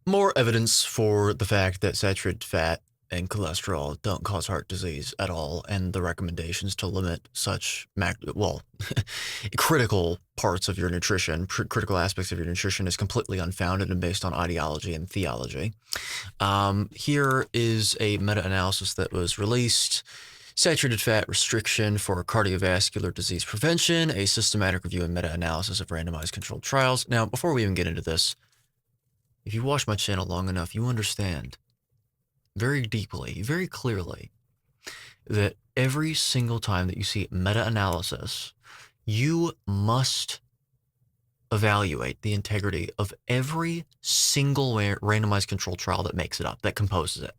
more evidence for the fact that saturated fat and cholesterol don't cause heart disease at all, and the recommendations to limit such critical parts of your nutrition, critical aspects of your nutrition, is completely unfounded and based on ideology and theology. Here is a meta-analysis that was released: Saturated Fat Restriction for Cardiovascular Disease Prevention, a systematic review and meta-analysis of randomized controlled trials. Now, before we even get into this, if you watch my channel long enough, you understand very deeply, very clearly, that every single time that you see meta-analysis, you must evaluate the integrity of every single randomized controlled trial that makes it up, that composes it.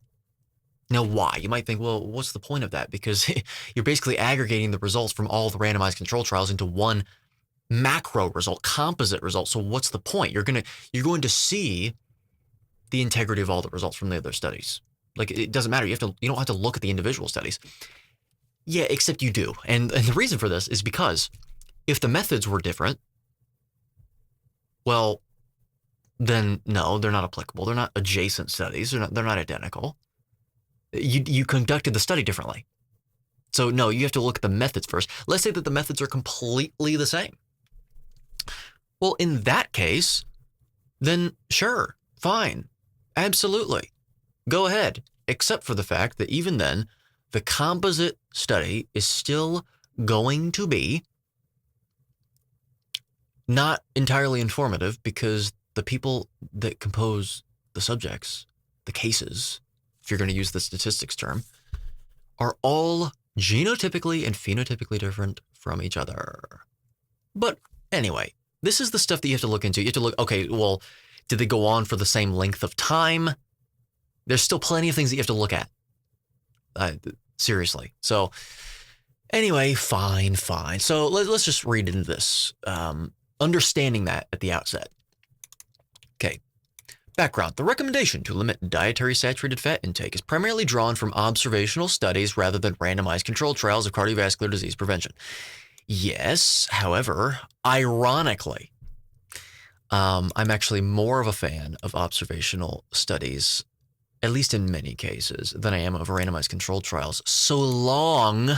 Now, why? You might think, well, what's the point of that? Because you're basically aggregating the results from all the randomized controlled trials into one macro result, composite result. So what's the point? You're going to see the integrity of all the results from the other studies. Like, it doesn't matter. You don't have to look at the individual studies. Yeah, except you do. And the reason for this is because if the methods were different, well, then no, they're not applicable. They're not adjacent studies. They're not identical. You conducted the study differently. So no, you have to look at the methods first. Let's say that the methods are completely the same. Well, in that case, then sure, fine, absolutely, go ahead, except for the fact that even then, the composite study is still going to be not entirely informative, because the people that compose the subjects, the cases, if you're going to use the statistics term, are all genotypically and phenotypically different from each other. But anyway, this is the stuff that you have to look into. You have to look, okay, well, did they go on for the same length of time? There's still plenty of things that you have to look at. Seriously. So anyway, fine. So let's just read into this, understanding that at the outset. Okay. Background. The recommendation to limit dietary saturated fat intake is primarily drawn from observational studies rather than randomized controlled trials of cardiovascular disease prevention. Yes, however, ironically, I'm actually more of a fan of observational studies, at least in many cases, than I am of randomized controlled trials, so long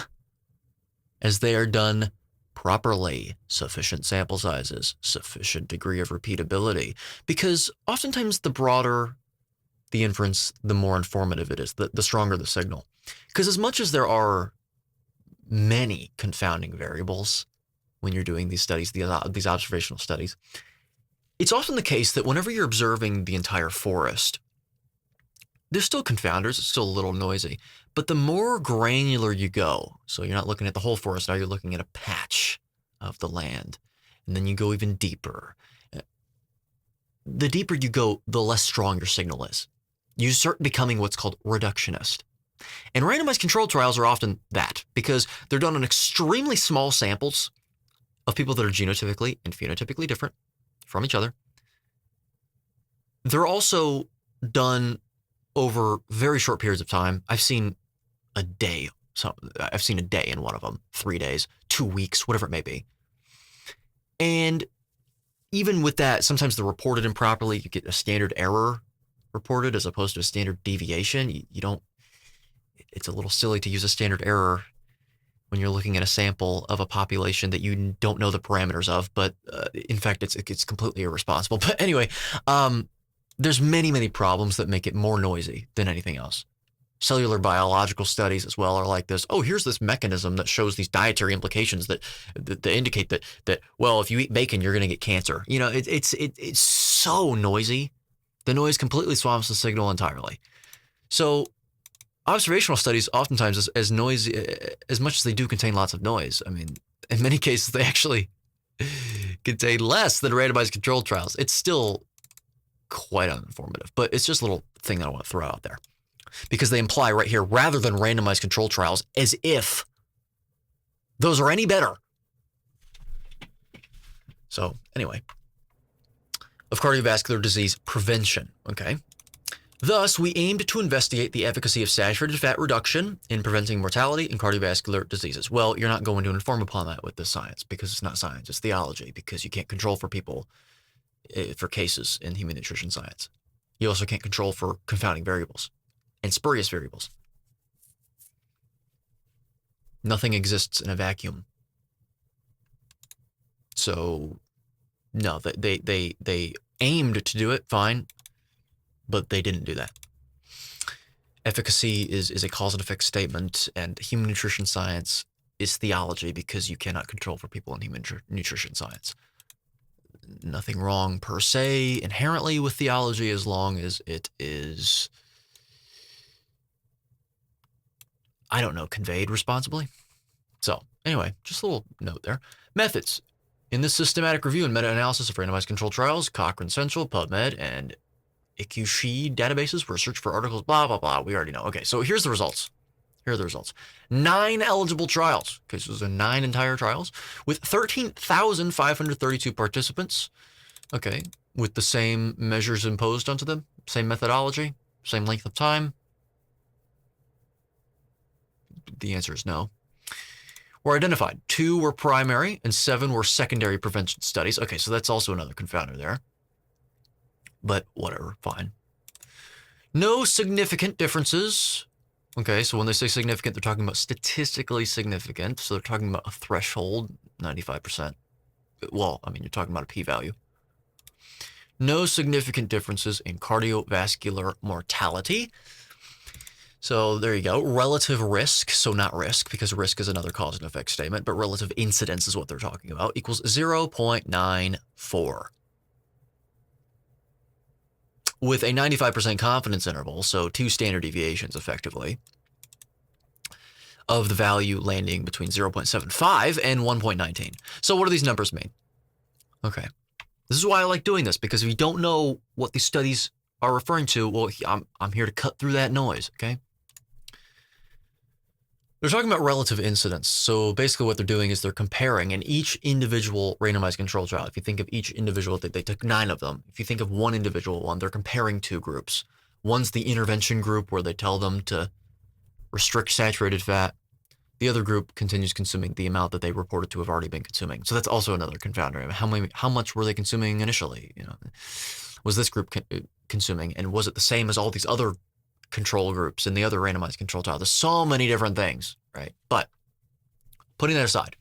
as they are done properly, sufficient sample sizes, sufficient degree of repeatability, because oftentimes the broader the inference, the more informative it is, the stronger the signal. Because as much as there are many confounding variables when you're doing these studies, these observational studies, it's often the case that whenever you're observing the entire forest, there's still confounders, it's still a little noisy, but the more granular you go, so you're not looking at the whole forest, now you're looking at a patch of the land, and then you go even deeper. The deeper you go, the less strong your signal is. You start becoming what's called reductionist. And randomized controlled trials are often that, because they're done on extremely small samples of people that are genotypically and phenotypically different from each other. They're also done over very short periods of time. I've seen a day. So I've seen a day in one of them, 3 days, 2 weeks, whatever it may be. And even with that, sometimes they're reported improperly. You get a standard error reported as opposed to a standard deviation. You don't, it's a little silly to use a standard error when you're looking at a sample of a population that you don't know the parameters of, but in fact, it's completely irresponsible. But anyway, there's many problems that make it more noisy than anything else. Cellular biological studies as well are like this. Oh, here's this mechanism that shows these dietary implications that indicate that well, if you eat bacon, you're going to get cancer. You know, it's so noisy. The noise completely swamps the signal entirely. So observational studies oftentimes as noisy, as much as they do contain lots of noise. I mean, in many cases, they actually contain less than randomized controlled trials. It's still quite uninformative, but it's just a little thing that I want to throw out there, because they imply right here, rather than randomized controlled trials, as if those are any better. So anyway, of cardiovascular disease prevention, okay? Thus, we aimed to investigate the efficacy of saturated fat reduction in preventing mortality and cardiovascular diseases. Well, you're not going to inform upon that with this science, because it's not science, it's theology, because you can't control for people, for cases in human nutrition science. You also can't control for confounding variables and spurious variables. Nothing exists in a vacuum. So, no, they aimed to do it, fine, but they didn't do that. Efficacy is a cause and effect statement, and human nutrition science is theology because you cannot control for people in human nutrition science. Nothing wrong per se inherently with theology as long as it is, I don't know, conveyed responsibly. So anyway, just a little note there. Methods. In this systematic review and meta-analysis of randomized controlled trials, Cochrane Central, PubMed, and IQSHE databases were searched for articles, blah, blah, blah. We already know. Okay, so here's the results. Here are the results. 9 eligible trials. Okay, so those are 9 entire trials with 13,532 participants. Okay, with the same measures imposed onto them, same methodology, same length of time. The answer is no. Were identified. 2 were primary and 7 were secondary prevention studies. Okay, so that's also another confounder there. But whatever, fine. No significant differences. Okay, so when they say significant, they're talking about statistically significant. So they're talking about a threshold, 95%. Well, I mean, you're talking about a p-value. No significant differences in cardiovascular mortality. So there you go. Relative risk, so not risk, because risk is another cause and effect statement, but relative incidence is what they're talking about, equals 0.94. With a 95% confidence interval, so 2 standard deviations effectively, of the value landing between 0.75 and 1.19. So what do these numbers mean? Okay. This is why I like doing this, because if you don't know what these studies are referring to, well, I'm here to cut through that noise, okay? They're talking about relative incidence. So basically what they're doing is they're comparing in each individual randomized control trial. If you think of each individual, they took 9 of them. If you think of one individual one, they're comparing 2 groups. One's the intervention group where they tell them to restrict saturated fat. The other group continues consuming the amount that they reported to have already been consuming. So that's also another confounder. How much were they consuming initially? You know, was this group consuming, and was it the same as all these other control groups in the other randomized control trial? There's so many different things, right? But putting that aside,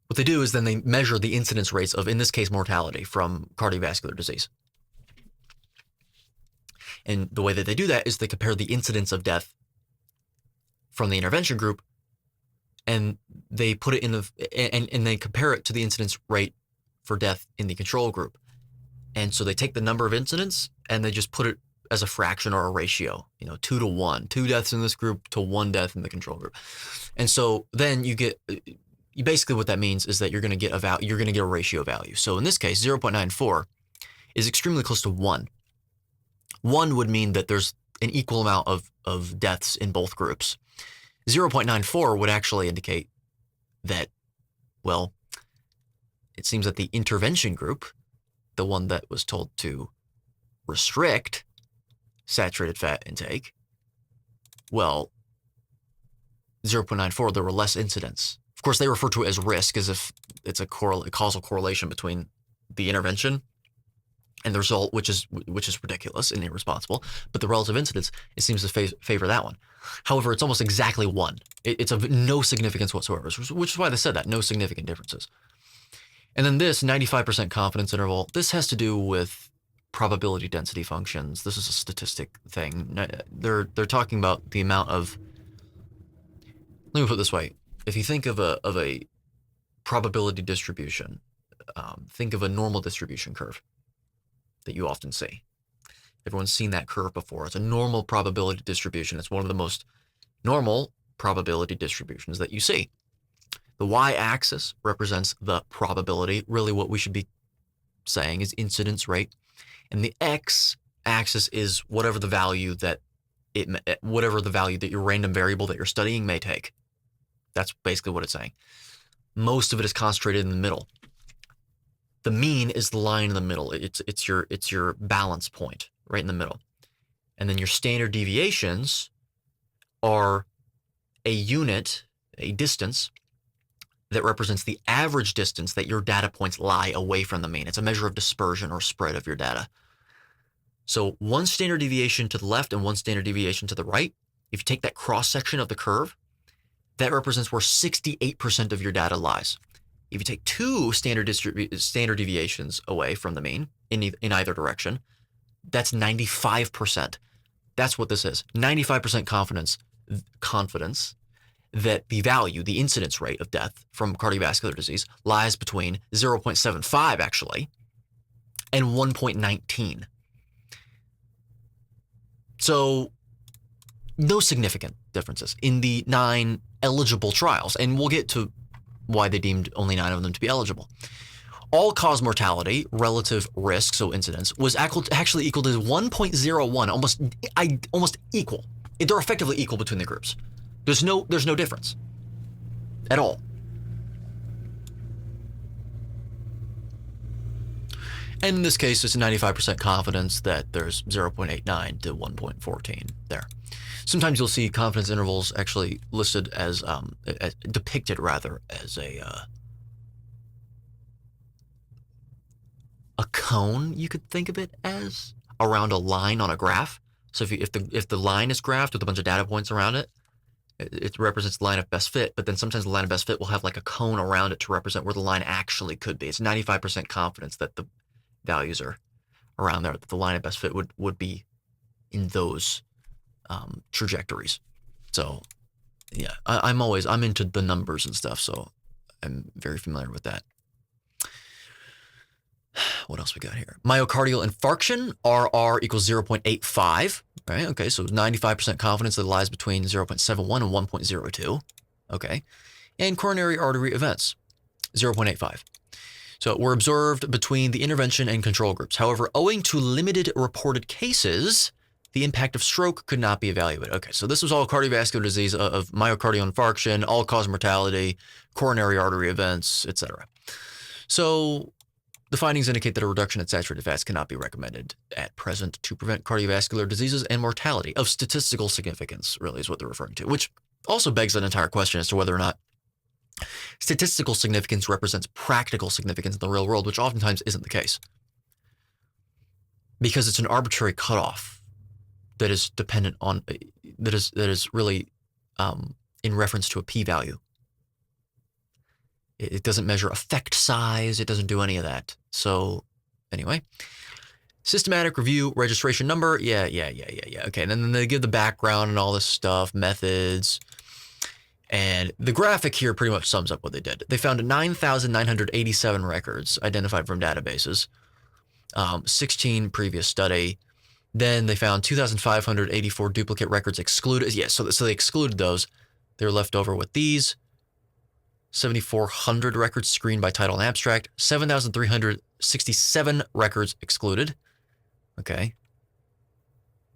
what they do is then they measure the incidence rates of, in this case, mortality from cardiovascular disease. And the way that they do that is they compare the incidence of death from the intervention group, and they put it in the, and they compare it to the incidence rate for death in the control group. And so they take the number of incidents and they just put it as a fraction or a ratio, 2 to 1, 2 deaths in this group to 1 death in the control group. And so then you basically what that means is that you're going to get a ratio value. So in this case, 0.94 is extremely close to 1. 1 would mean that there's an equal amount of deaths in both groups. 0.94 would actually indicate that, well, it seems that the intervention group, the one that was told to restrict saturated fat intake, well, 0.94, there were less incidents. Of course, they refer to it as risk as if it's a causal correlation between the intervention and the result, which is ridiculous and irresponsible. But the relative incidence, it seems to favor that one. However, it's almost exactly 1. It's of no significance whatsoever, which is why they said that, no significant differences. And then this 95% confidence interval, this has to do with probability density functions. This is a statistic thing. They're talking about the amount of, let me put it this way. If you think of a probability distribution, think of a normal distribution curve that you often see. Everyone's seen that curve before. It's a normal probability distribution. It's one of the most normal probability distributions that you see. The y-axis represents the probability. Really what we should be saying is incidence rate. And the x-axis is whatever the value that your random variable that you're studying may take. That's basically what it's saying. Most of it is concentrated in the middle. The mean is the line in the middle. It's your balance point right in the middle. And then your standard deviations are a unit, a distance that represents the average distance that your data points lie away from the mean. It's a measure of dispersion or spread of your data. So one standard deviation to the left and one standard deviation to the right. If you take that cross section of the curve, that represents where 68% of your data lies. If you take two standard deviations away from the mean in either direction, that's 95%. That's what this is. 95% confidence that the value, the incidence rate of death from cardiovascular disease lies between 0.75 actually and 1.19. So no significant differences in the 9 eligible trials, and we'll get to why they deemed only 9 of them to be eligible. All-cause mortality, relative risk, so incidence, was actually equal to 1.01, almost equal. They're effectively equal between the groups. There's no difference at all. And in this case, it's a 95% confidence that there's 0.89 to 1.14 there. Sometimes you'll see confidence intervals actually listed as depicted rather as a cone. You could think of it as around a line on a graph. So if the line is graphed with a bunch of data points around it, it represents the line of best fit. But then sometimes the line of best fit will have like a cone around it to represent where the line actually could be. It's 95% confidence that the values are around there, that the line of best fit would be in those trajectories. So yeah, I'm into the numbers and stuff, so I'm very familiar with that. What else we got here? Myocardial infarction, RR equals 0.85, right? Okay, so 95% confidence that lies between 0.71 and 1.02, okay? And coronary artery events, 0.85. So were observed between the intervention and control groups. However, owing to limited reported cases, the impact of stroke could not be evaluated. Okay, so this was all cardiovascular disease of myocardial infarction, all-cause mortality, coronary artery events, etc. So the findings indicate that a reduction in saturated fats cannot be recommended at present to prevent cardiovascular diseases and mortality of statistical significance, really is what they're referring to, which also begs an entire question as to whether or not statistical significance represents practical significance in the real world, which oftentimes isn't the case. Because it's an arbitrary cutoff that is dependent on, that is really in reference to a p-value. It doesn't measure effect size. It doesn't do any of that. So anyway, systematic review, registration number. Yeah. Okay. And then they give the background and all this stuff, methods. And the graphic here pretty much sums up what they did. They found 9,987 records identified from databases, 16 previous study. Then they found 2,584 duplicate records excluded. Yeah, so they excluded those. They were left over with these. 7,400 records screened by title and abstract, 7,367 records excluded. Okay.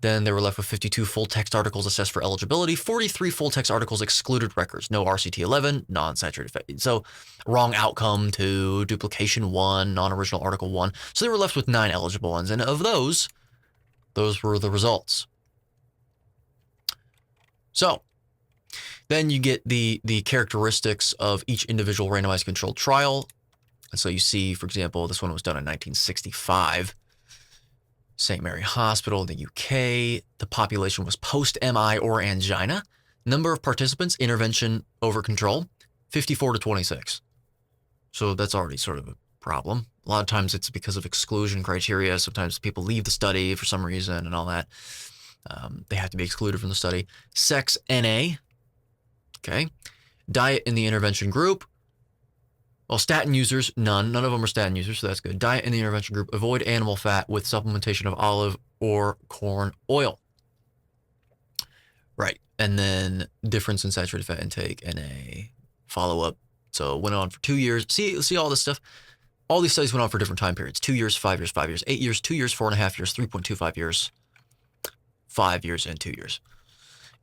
Then they were left with 52 full-text articles assessed for eligibility, 43 full-text articles excluded records, no RCT11, non-saturated fat. So wrong outcome 2, duplication 1, non-original article 1. So they were left with 9 eligible ones, and of those were the results. So then you get the characteristics of each individual randomized controlled trial. And so you see, for example, this one was done in 1965. St. Mary Hospital in the UK. The population was post-MI or angina. Number of participants, intervention over control, 54 to 26. So that's already sort of a problem. A lot of times it's because of exclusion criteria. Sometimes people leave the study for some reason and all that. They have to be excluded from the study. Sex, NA. Okay. Diet in the intervention group. Well, statin users, none. None of them are statin users, so that's good. Diet in the intervention group. Avoid animal fat with supplementation of olive or corn oil. Right. And then difference in saturated fat intake and a follow-up. So it went on for 2 years. See all this stuff? All these studies went on for different time periods. 2 years, 5 years, 5 years, 8 years, 2 years, 4.5 years, 3.25 years, 5 years, and 2 years.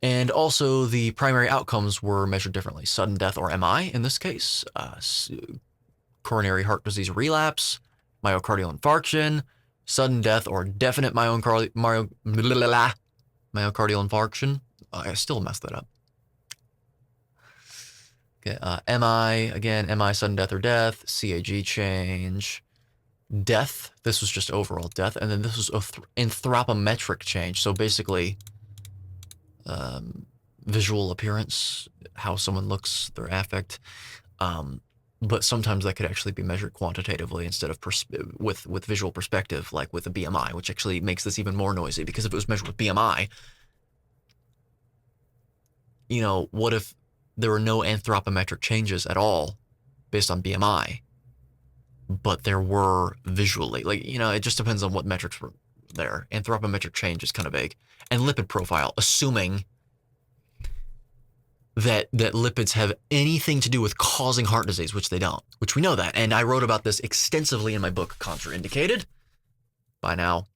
And also the primary outcomes were measured differently. Sudden death or MI in this case, coronary heart disease relapse, myocardial infarction, sudden death or definite myocardial infarction. I still messed that up. Okay, MI, again, MI, sudden death or death, CAG change, death. This was just overall death. And then this was anthropometric change. So basically, visual appearance, how someone looks, their affect. But sometimes that could actually be measured quantitatively instead of with visual perspective, like with a BMI, which actually makes this even more noisy, because if it was measured with BMI, you know, what if there were no anthropometric changes at all based on BMI, but there were visually? Like, you know, it just depends on what metrics were there. Anthropometric change is kind of vague. And lipid profile, assuming that lipids have anything to do with causing heart disease, which they don't, which we know that. And I wrote about this extensively in my book, Contrainidicated. By now,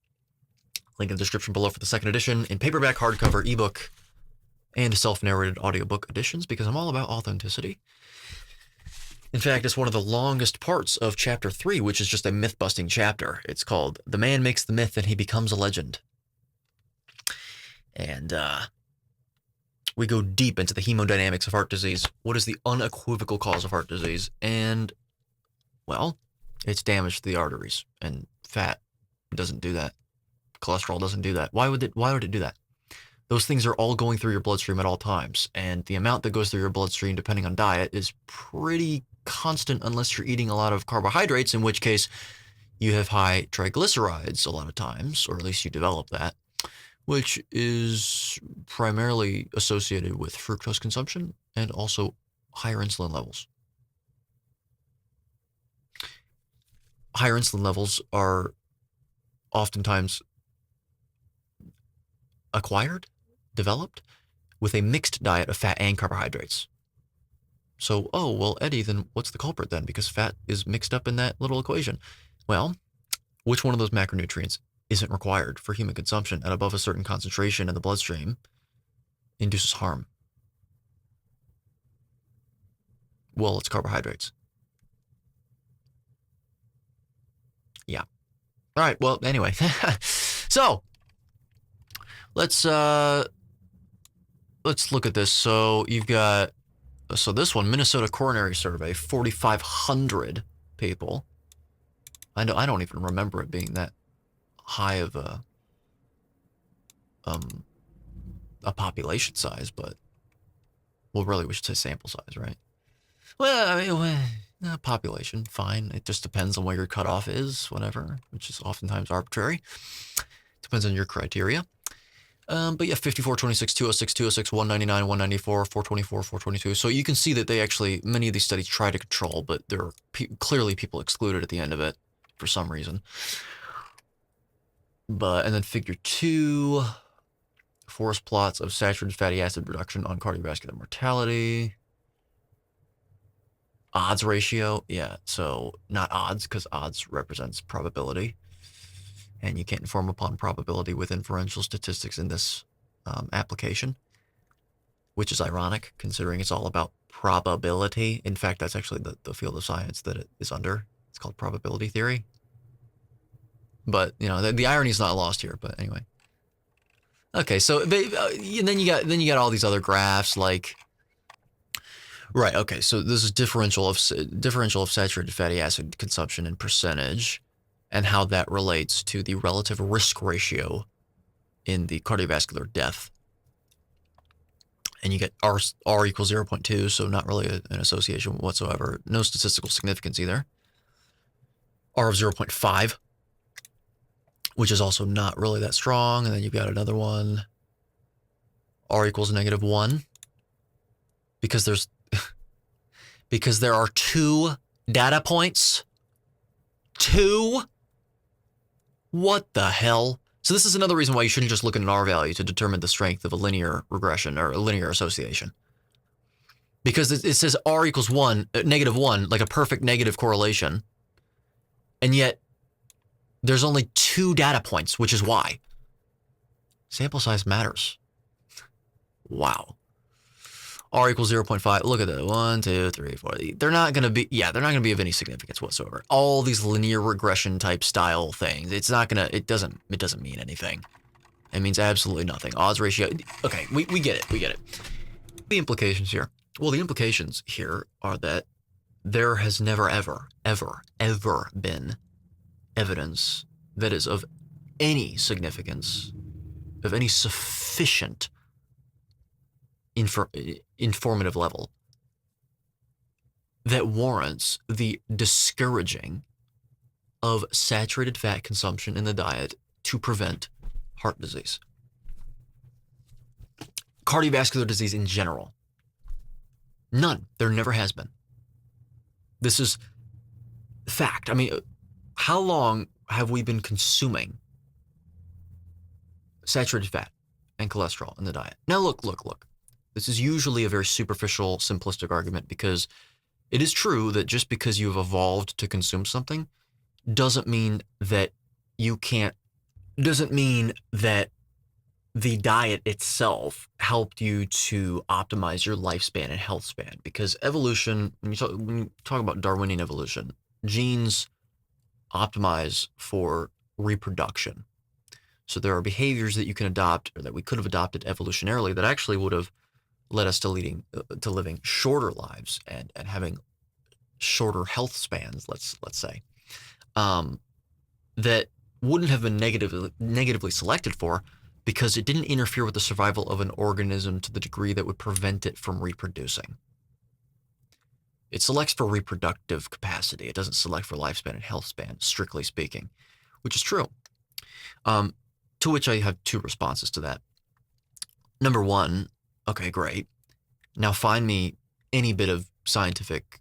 link in the description below for the second edition in paperback, hardcover, ebook, and self-narrated audiobook editions, because I'm all about authenticity. In fact, it's one of the longest parts of chapter 3, which is just a myth-busting chapter. It's called "The Man Makes the Myth and He Becomes a Legend." And we go deep into the hemodynamics of heart disease. What is the unequivocal cause of heart disease? And, well, it's damage to the arteries. And fat doesn't do that. Cholesterol doesn't do that. Why would it do that? Those things are all going through your bloodstream at all times. And the amount that goes through your bloodstream, depending on diet, is pretty constant unless you're eating a lot of carbohydrates, in which case you have high triglycerides a lot of times, or at least you develop that, which is primarily associated with fructose consumption and also higher insulin levels. Higher insulin levels are oftentimes developed with a mixed diet of fat and carbohydrates. So, oh, well, Eddie, then what's the culprit then? Because fat is mixed up in that little equation. Well, which one of those macronutrients isn't required for human consumption at above a certain concentration in the bloodstream induces harm? Well, it's carbohydrates. Yeah. All right. Well, anyway, so let's look at this. So you've got, this one, Minnesota Coronary Survey, 4,500 people. I don't even remember it being that high of a population size, but, well, really we should say sample size, right? Well, I mean, population, fine. It just depends on what your cutoff is, whatever, which is oftentimes arbitrary. Depends on your criteria. But yeah, 54, 26, 206, 206, 199, 194, 424, 422. So you can see that many of these studies try to control, but there are clearly people excluded at the end of it for some reason. And then figure 2, forest plots of saturated fatty acid reduction on cardiovascular mortality. Odds ratio, yeah, so not odds, because odds represents probability. And you can't inform upon probability with inferential statistics in this application, which is ironic, considering it's all about probability. In fact, that's actually the field of science that it is under. It's called probability theory. But, you know, the irony is not lost here, but anyway. Okay, so then you got all these other graphs, like, right, okay, so this is differential of saturated fatty acid consumption in percentage, and how that relates to the relative risk ratio in the cardiovascular death. And you get R equals 0.2, so not really an association whatsoever. No statistical significance either. R of 0.5, which is also not really that strong. And then you've got another one, R equals -1, because there are 2 data points. 2? What the hell? So this is another reason why you shouldn't just look at an R value to determine the strength of a linear regression or a linear association. Because it says R equals -1, like a perfect negative correlation. And yet there's only 2 data points, which is why. Sample size matters. Wow. R equals 0.5. Look at that. 1, 2, 3, 4. They're not going to be of any significance whatsoever. All these linear regression type style things. It doesn't mean anything. It means absolutely nothing. Odds ratio. Okay, we get it. We get it. The implications here. Well, the implications here are that there has never, ever, ever, ever been evidence that is of any significance, of any sufficient informative level that warrants the discouraging of saturated fat consumption in the diet to prevent heart disease. Cardiovascular disease in general. None. There never has been. This is fact. I mean, how long have we been consuming saturated fat and cholesterol in the diet? Now, look. This is usually a very superficial, simplistic argument, because it is true that just because you've evolved to consume something doesn't mean that the diet itself helped you to optimize your lifespan and health span. Because evolution, when you talk about Darwinian evolution, genes optimize for reproduction. So there are behaviors that you can adopt, or that we could have adopted evolutionarily, that actually would have led us to living shorter lives and having shorter health spans, let's say, that wouldn't have been negatively selected for, because it didn't interfere with the survival of an organism to the degree that would prevent it from reproducing. It selects for reproductive capacity. It doesn't select for lifespan and health span, strictly speaking, which is true. To which I have two responses to that. Number one, okay, great. Now find me any bit of scientific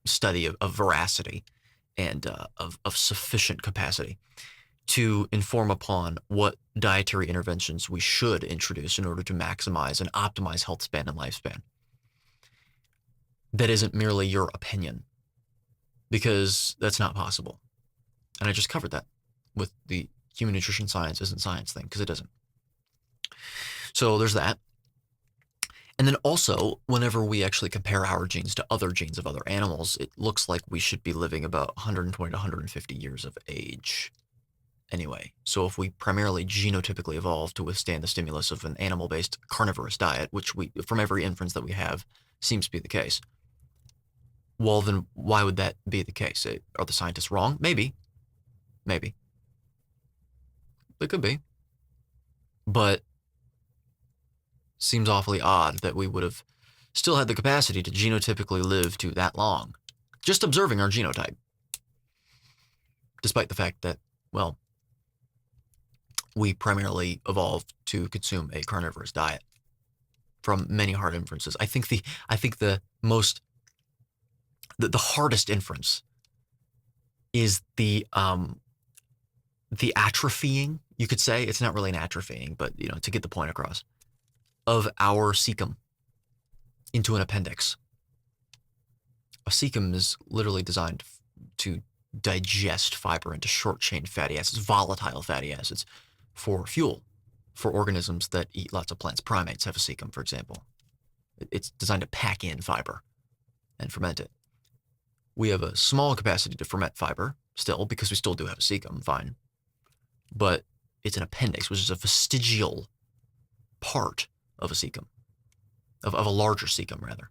study of veracity and of sufficient capacity to inform upon what dietary interventions we should introduce in order to maximize and optimize health span and lifespan. That isn't merely your opinion, because that's not possible. And I just covered that with the human nutrition science isn't science thing, because it isn't. So there's that. And then also, whenever we actually compare our genes to other genes of other animals, it looks like we should be living about 120 to 150 years of age. Anyway, so if we primarily genotypically evolved to withstand the stimulus of an animal-based carnivorous diet, which from every inference that we have, seems to be the case, well, then why would that be the case? Are the scientists wrong? Maybe. They could be. But seems awfully odd that we would have still had the capacity to genotypically live to that long, just observing our genotype. Despite the fact that, well, we primarily evolved to consume a carnivorous diet from many hard inferences. I think the hardest inference is the atrophying, you could say. It's not really an atrophying, but to get the point across, of our cecum into an appendix. A cecum is literally designed to digest fiber into short-chain fatty acids, volatile fatty acids, for fuel, for organisms that eat lots of plants. Primates have a cecum, for example. It's designed to pack in fiber and ferment it. We have a small capacity to ferment fiber still, because we still do have a cecum, fine. But it's an appendix, which is a vestigial part of a cecum, of a larger cecum, rather.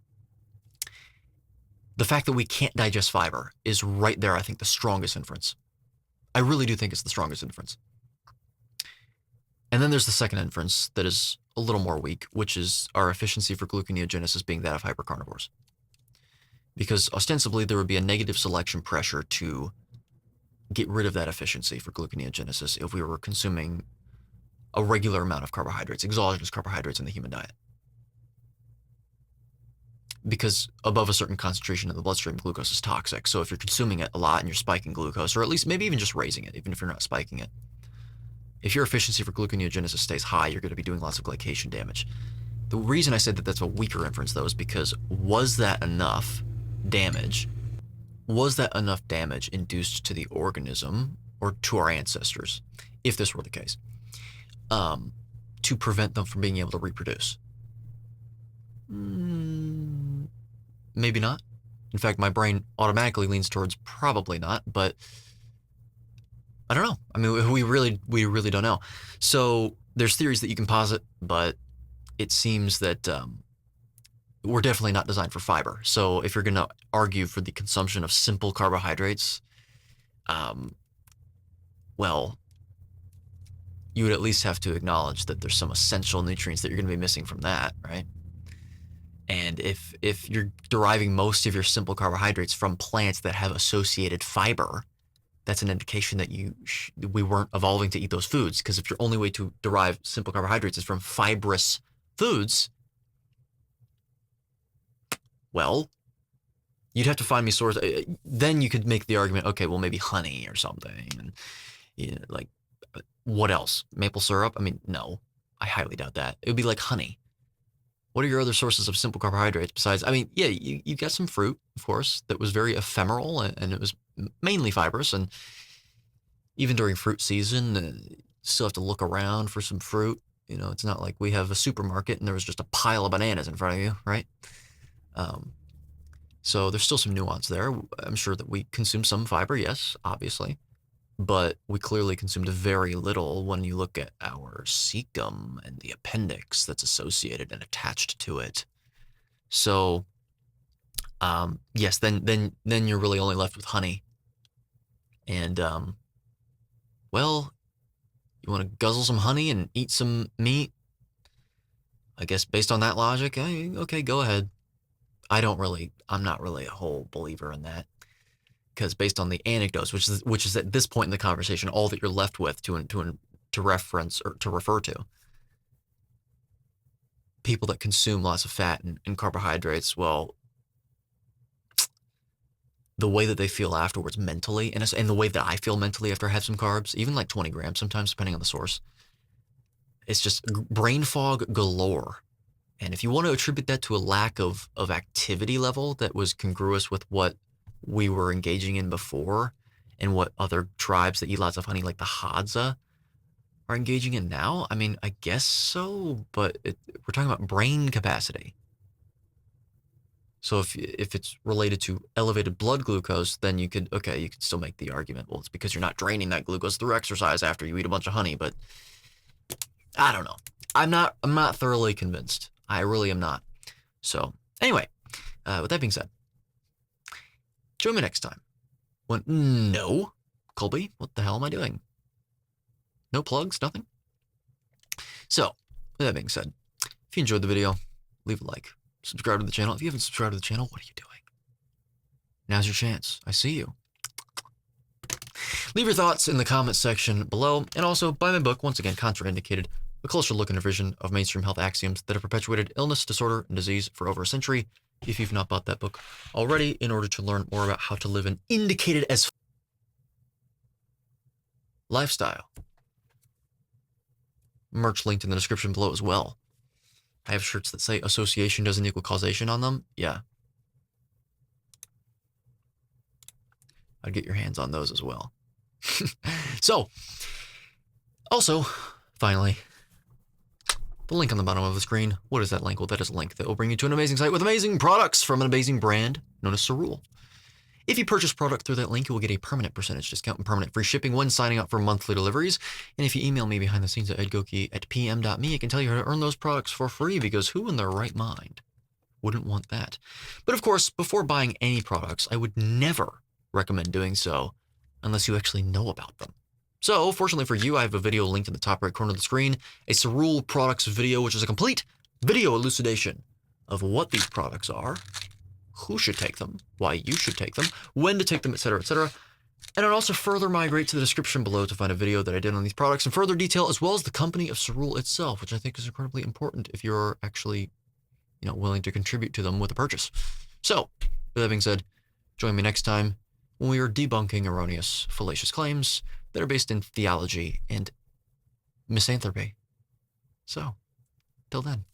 The fact that we can't digest fiber is right there, I think, the strongest inference. I really do think it's the strongest inference. And then there's the second inference that is a little more weak, which is our efficiency for gluconeogenesis being that of hypercarnivores. Because ostensibly there would be a negative selection pressure to get rid of that efficiency for gluconeogenesis if we were consuming a regular amount of carbohydrates, exogenous carbohydrates in the human diet. Because above a certain concentration in the bloodstream, glucose is toxic. So if you're consuming it a lot and you're spiking glucose, or at least maybe even just raising it, even if you're not spiking it, if your efficiency for gluconeogenesis stays high, you're going to be doing lots of glycation damage. The reason I said that that's a weaker inference, though, is because was that enough damage induced to the organism or to our ancestors, if this were the case, to prevent them from being able to reproduce? Maybe not. In fact, my brain automatically leans towards probably not, but I don't know. I mean, we really don't know. So there's theories that you can posit, but it seems that we're definitely not designed for fiber. So if you're going to argue for the consumption of simple carbohydrates, well, you would at least have to acknowledge that there's some essential nutrients that you're going to be missing from that, right? And if you're deriving most of your simple carbohydrates from plants that have associated fiber, that's an indication that we weren't evolving to eat those foods. Because if your only way to derive simple carbohydrates is from fibrous foods, well, you'd have to find me source. Then you could make the argument, okay, well, maybe honey or something. And like, what else? Maple syrup? I mean, no, I highly doubt that. It would be like honey. What are your other sources of simple carbohydrates besides? I mean, yeah, you got some fruit, of course, that was very ephemeral and it was mainly fibrous. And even during fruit season, you still have to look around for some fruit. You know, it's not like we have a supermarket and there was just a pile of bananas in front of you, right? So there's still some nuance there. I'm sure that we consume some fiber, yes, obviously. But we clearly consumed very little when you look at our cecum and the appendix that's associated and attached to it. So, yes, then you're really only left with honey. And, well, you want to guzzle some honey and eat some meat? I guess based on that logic, okay, go ahead. I'm not really a whole believer in that. Because based on the anecdotes, which is at this point in the conversation, all that you're left with to reference or to refer to, people that consume lots of fat and carbohydrates, well, the way that they feel afterwards mentally, and the way that I feel mentally after I have some carbs, even like 20 grams sometimes, depending on the source, it's just brain fog galore. And if you want to attribute that to a lack of activity level that was congruous with what we were engaging in before and what other tribes that eat lots of honey like the Hadza are engaging in now, I mean, I guess so, but we're talking about brain capacity. So if it's related to elevated blood glucose, then you could still make the argument, well, it's because you're not draining that glucose through exercise after you eat a bunch of honey, but I don't know. I'm not thoroughly convinced. I really am not. So anyway, with that being said, join me next time. No, Colby, what the hell am I doing? No plugs, nothing? So, with that being said, if you enjoyed the video, leave a like. Subscribe to the channel. If you haven't subscribed to the channel, what are you doing? Now's your chance. I see you. Leave your thoughts in the comments section below, and also buy my book, once again, Contrainidicated, a closer look and revision of mainstream health axioms that have perpetuated illness, disorder, and disease for over a century. If you've not bought that book already, in order to learn more about how to live an indicated as lifestyle. Merch linked in the description below as well. I have shirts that say association doesn't equal causation on them. Yeah. I'd get your hands on those as well. So, also, finally, the link on the bottom of the screen. What is that link? Well, that is a link that will bring you to an amazing site with amazing products from an amazing brand known as Cerule. If you purchase product through that link, you will get a permanent percentage discount and permanent free shipping when signing up for monthly deliveries. And if you email me behind the scenes at edgoki@pm.me, I can tell you how to earn those products for free, because who in their right mind wouldn't want that? But of course, before buying any products, I would never recommend doing so unless you actually know about them. So, fortunately for you, I have a video linked in the top right corner of the screen, a Cerule Products video, which is a complete video elucidation of what these products are, who should take them, why you should take them, when to take them, etc., etc. And I'd also further migrate to the description below to find a video that I did on these products in further detail, as well as the company of Cerule itself, which I think is incredibly important if you're actually, willing to contribute to them with a purchase. So, with that being said, join me next time when we are debunking erroneous, fallacious claims that are based in theology and misanthropy. So, till then.